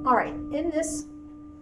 All right, in this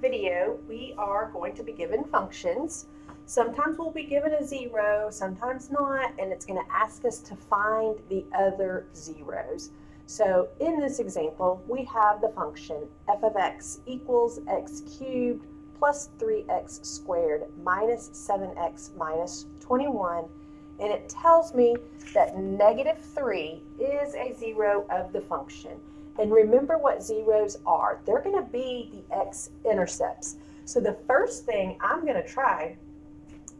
video, we are going to be given functions. Sometimes we'll be given a zero, sometimes not, and it's going to ask us to find the other zeros. So in this example, we have the function f of x equals x cubed plus 3x squared minus 7x minus 21, and it tells me that -3 is a zero of the function. And remember what zeros are. They're going to be the x-intercepts. So the first thing I'm going to try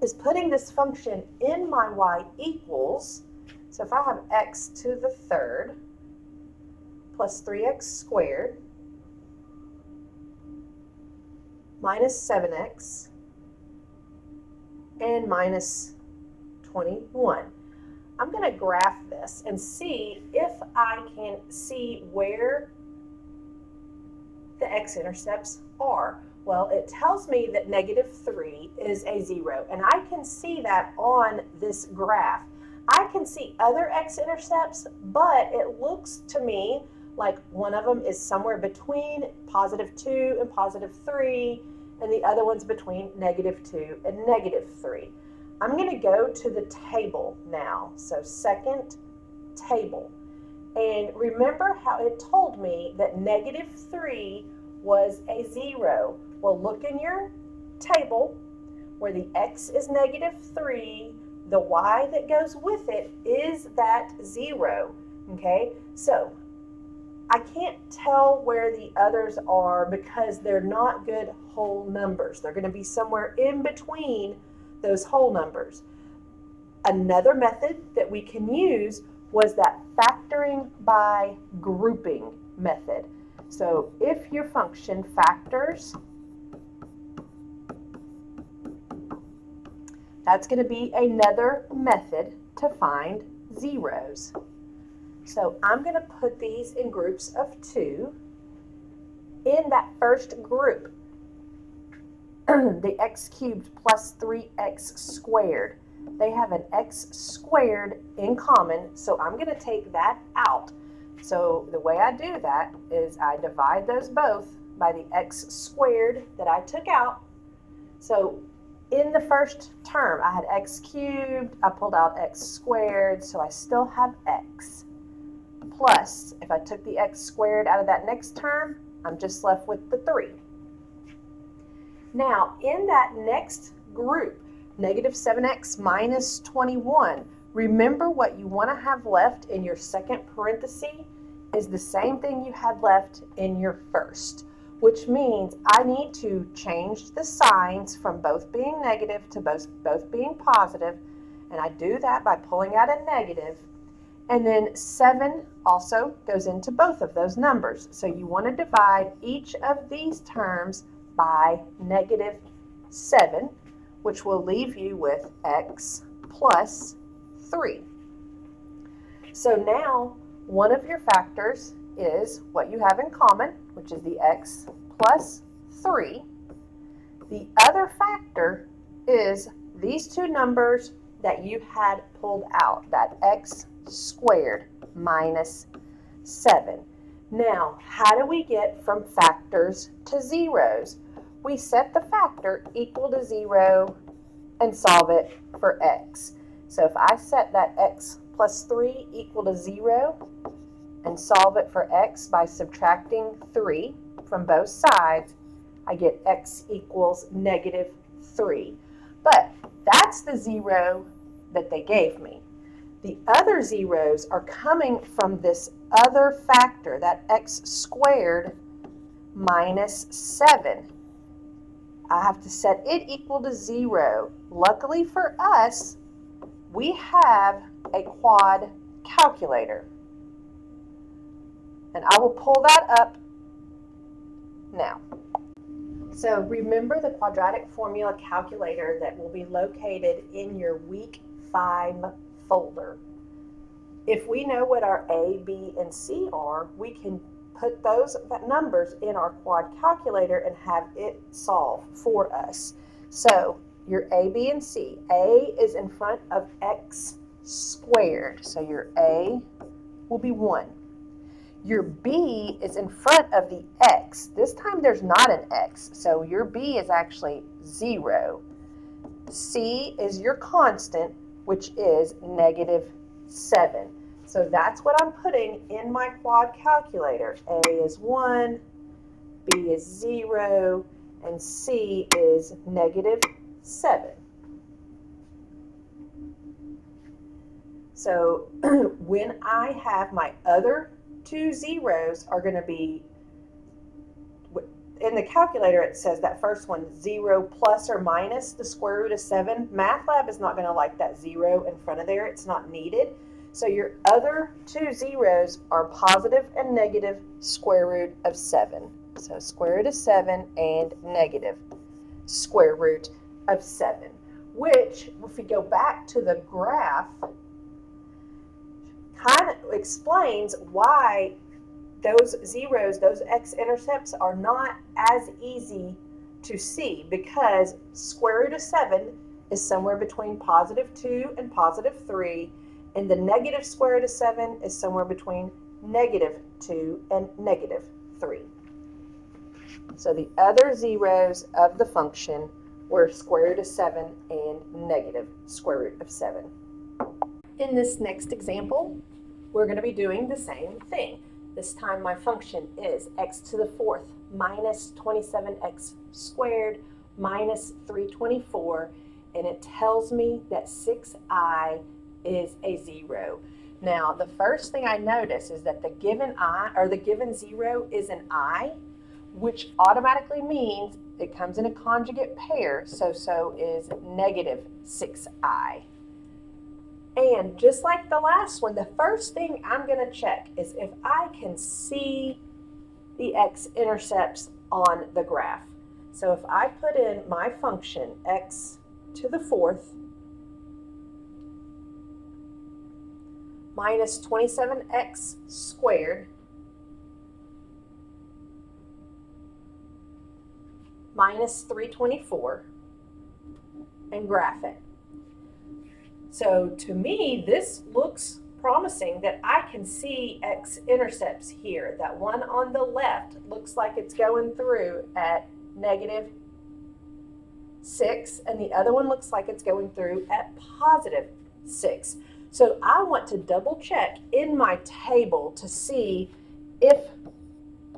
is putting this function in my y equals. So if I have x to the third plus 3x squared minus 7x and minus 21. I'm going to graph this and see if I can see where the x-intercepts are. Well, it tells me that -3 is a zero, and I can see that on this graph. I can see other x-intercepts, but it looks to me like one of them is somewhere between +2 and +3, and the other one's between -2 and -3. I'm going to go to the table now. So second table. And remember how it told me that -3 was a zero. Well, look in your table where the x is -3, the y that goes with it is that zero. Okay, so I can't tell where the others are because they're not good whole numbers. They're going to be somewhere in between those whole numbers. Another method that we can use was that factoring by grouping method. So if your function factors, that's going to be another method to find zeros. So I'm going to put these in groups of 2. In that first group, the x cubed plus 3x squared. They have an x squared in common, so I'm going to take that out. So the way I do that is I divide those both by the x squared that I took out. So in the first term, I had x cubed, I pulled out x squared, so I still have x. Plus, if I took the x squared out of that next term, I'm just left with the 3. Now, in that next group, -7x minus 21, remember what you want to have left in your second parenthesis is the same thing you had left in your first, which means I need to change the signs from both being negative to both being positive, and I do that by pulling out a negative. And then 7 also goes into both of those numbers. So you want to divide each of these terms by -7, which will leave you with x plus 3. So now one of your factors is what you have in common, which is the x plus 3. The other factor is these two numbers that you had pulled out, that x squared minus 7. Now, how do we get from factors to zeros? We set the factor equal to 0 and solve it for x. So if I set that x plus 3 equal to 0 and solve it for x by subtracting 3 from both sides, I get x equals -3. But that's the zero that they gave me. The other zeros are coming from this other factor, that x squared minus 7. I have to set it equal to 0. Luckily for us, we have a quad calculator. And I will pull that up now. So remember the quadratic formula calculator that will be located in your week 5 folder. If we know what our A, B, and C are, we can put those numbers in our quad calculator and have it solve for us. So your A, B, and C. A is in front of x squared, so your A will be 1. Your b is in front of the x. This time there's not an x, so your b is actually 0. C is your constant, which is -7. So that's what I'm putting in my quad calculator. A is 1, B is 0, and C is -7. So when I have my other two zeros are going to be, in the calculator it says that first one, 0 plus or minus the square root of 7. MathLab is not going to like that 0 in front of there. It's not needed. So your other two zeros are positive and negative square root of 7. So square root of 7 and negative square root of 7, which, if we go back to the graph, kind of explains why those zeros, those x-intercepts, are not as easy to see, because square root of 7 is somewhere between +2 and +3, and the negative square root of 7 is somewhere between -2 and -3. So the other zeros of the function were square root of 7 and negative square root of 7. In this next example, we're going to be doing the same thing. This time my function is x to the 4th minus 27x squared minus 324, and it tells me that 6i is a 0. Now, the first thing I notice is that the given I, or the given 0, is an I, which automatically means it comes in a conjugate pair, so is -6i. And just like the last one, the first thing I'm going to check is if I can see the x-intercepts on the graph. So if I put in my function x to the 4th minus 27x squared minus 324 and graph it. So to me, this looks promising that I can see x-intercepts here. That one on the left looks like it's going through at -6, and the other one looks like it's going through at +6. So I want to double check in my table to see if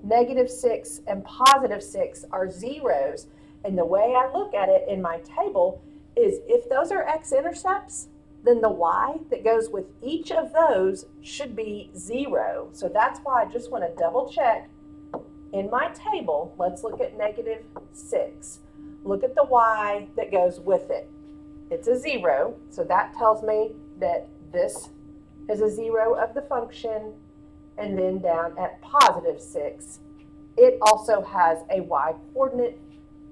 -6 and +6 are zeros. And the way I look at it in my table is if those are x-intercepts, then the y that goes with each of those should be 0. So that's why I just want to double check in my table. Let's look at -6. Look at the y that goes with it. It's a 0, so that tells me that this is a 0 of the function. And then down at +6, it also has a y coordinate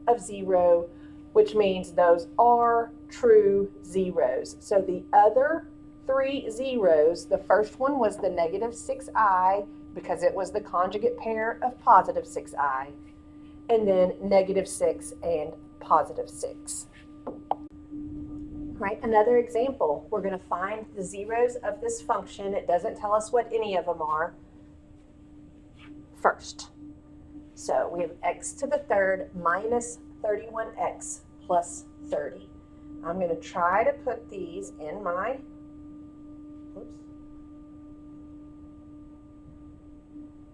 of 0, which means those are true zeros. So the other three zeros, the first one was the -6i because it was the conjugate pair of +6i, and then -6 and +6. Right, another example, we're going to find the zeros of this function. It doesn't tell us what any of them are first. So we have x to the 3rd minus 31x plus 30. I'm going to try to put these in my,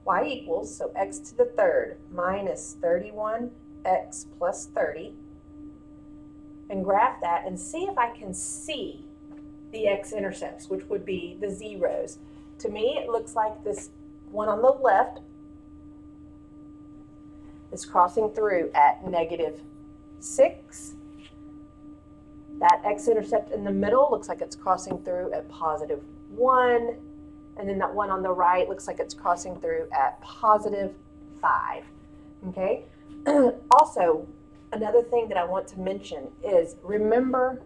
y equals, so x to the 3rd minus 31x plus 30, and graph that and see if I can see the x-intercepts, which would be the zeros. To me, it looks like this one on the left is crossing through at -6. That x-intercept in the middle looks like it's crossing through at +1. And then that one on the right looks like it's crossing through at +5. Okay? Also, another thing that I want to mention is remember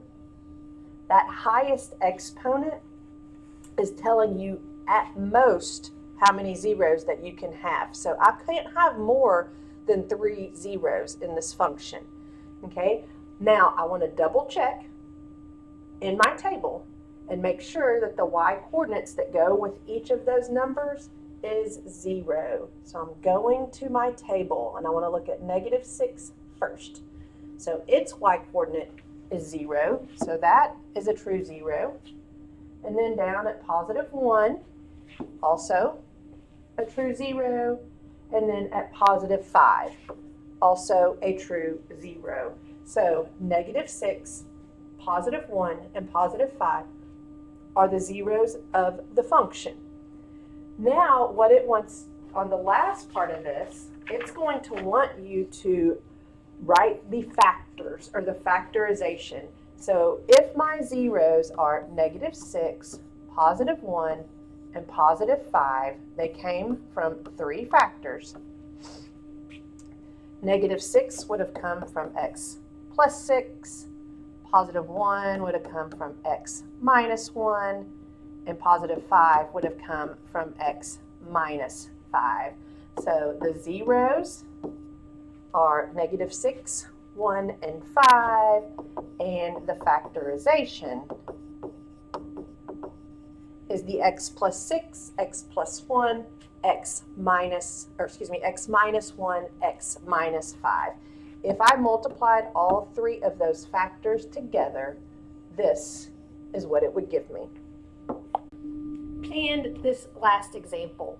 that highest exponent is telling you at most how many zeros that you can have. So I can't have more than 3 zeros in this function. Okay? Now I want to double check in my table and make sure that the y coordinates that go with each of those numbers is 0. So I'm going to my table and I want to look at -6 first. So its y-coordinate is 0, so that is a true 0. And then down at +1, also a true 0. And then at +5, also a true 0. So -6, +1, and +5 are the zeros of the function. Now, what it wants on the last part of this, it's going to want you to write the factors or the factorization. So if my zeros are -6, +1, and +5, they came from 3 factors. -6 would have come from x plus 6, +1 would have come from x minus 1, and +5 would have come from x minus 5. So the zeros are -6, 1, and 5, and the factorization is the x plus 6, x plus 1, x minus 1, x minus 5. If I multiplied all 3 of those factors together, this is what it would give me. And this last example,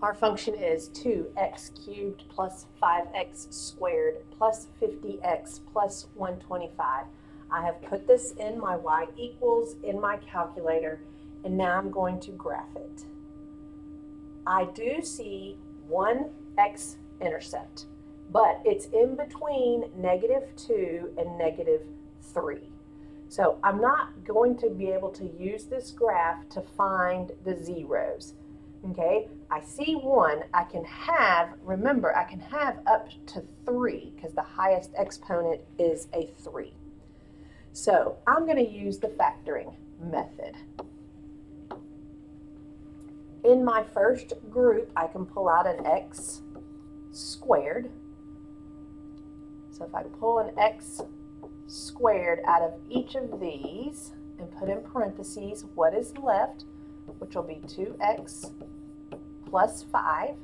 our function is 2x cubed plus 5x squared plus 50x plus 125. I have put this in my y equals in my calculator, and now I'm going to graph it. I do see one x-intercept, but it's in between -2 and -3. So I'm not going to be able to use this graph to find the zeros. Okay, I see 1, I can have, remember, I can have up to 3 because the highest exponent is a 3. So I'm going to use the factoring method. In my first group, I can pull out an x squared. So if I pull an x squared out of each of these and put in parentheses what is left, which will be 2x plus 5.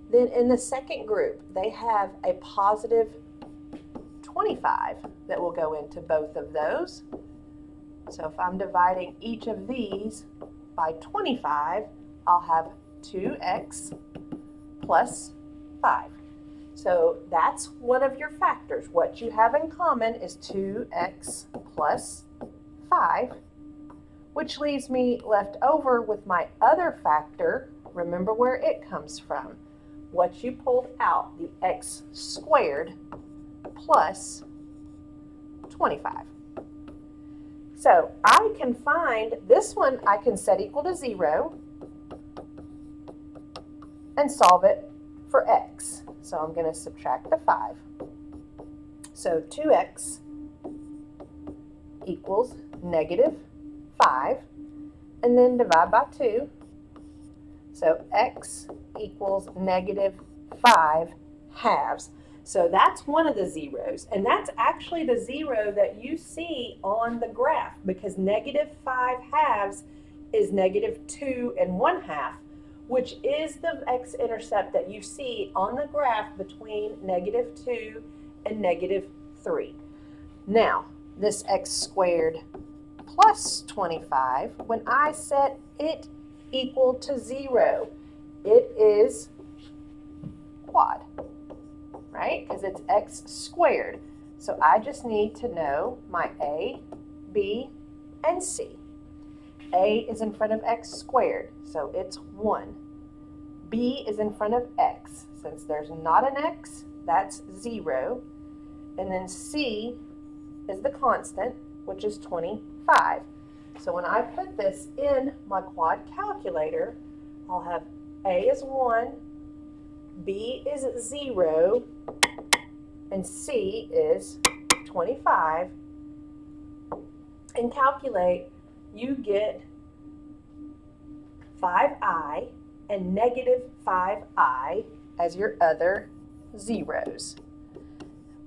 Then in the second group, they have a positive 25 that will go into both of those. So if I'm dividing each of these by 25, I'll have 2x plus 5. So that's one of your factors. What you have in common is 2x plus 5, which leaves me left over with my other factor. Remember where it comes from. What you pulled out, the x squared plus 25. So I can find this one, I can set equal to 0 and solve it for x. So I'm going to subtract the 5. So 2x equals -5, and then divide by 2. So x equals -5 halves. So that's one of the zeros, and that's actually the zero that you see on the graph, because -5 halves is -2 1/2, which is the x-intercept that you see on the graph between -2 and -3. Now, this x squared plus 25, when I set it equal to 0, it is quad, right? Because it's x squared. So I just need to know my a, b, and c. A is in front of x squared, so it's 1. B is in front of x. Since there's not an x, that's 0. And then c is the constant, which is 25. So when I put this in my quad calculator, I'll have a is 1, b is 0, and c is 25. And calculate, you get 5i and -5i as your other zeros.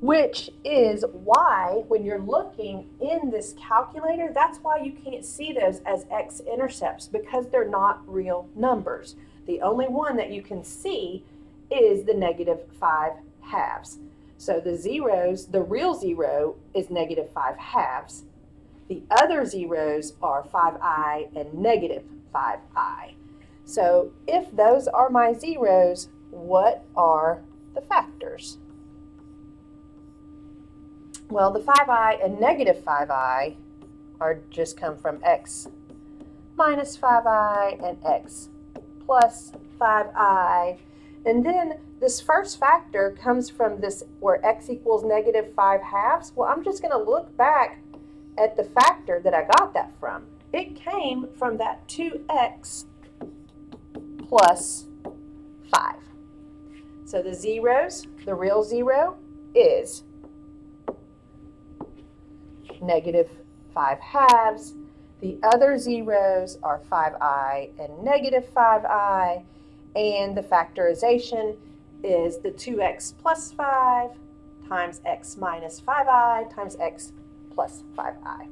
which is why when you're looking in this calculator, that's why you can't see those as x-intercepts, because they're not real numbers. The only one that you can see is the -5/2. So the zeros, the real zero is -5/2. The other zeros are 5i and -5i. So if those are my zeros, what are the factors? Well, the 5i and -5i are just come from x minus 5i and x plus 5i. And then this first factor comes from this where x equals -5/2. Well, I'm just going to look back at the factor that I got that from. It came from that 2x plus 5. So the zeros, the real zero is -5/2. The other zeros are 5i and -5i. And the factorization is the 2x plus 5 times x minus 5i times x plus 5i.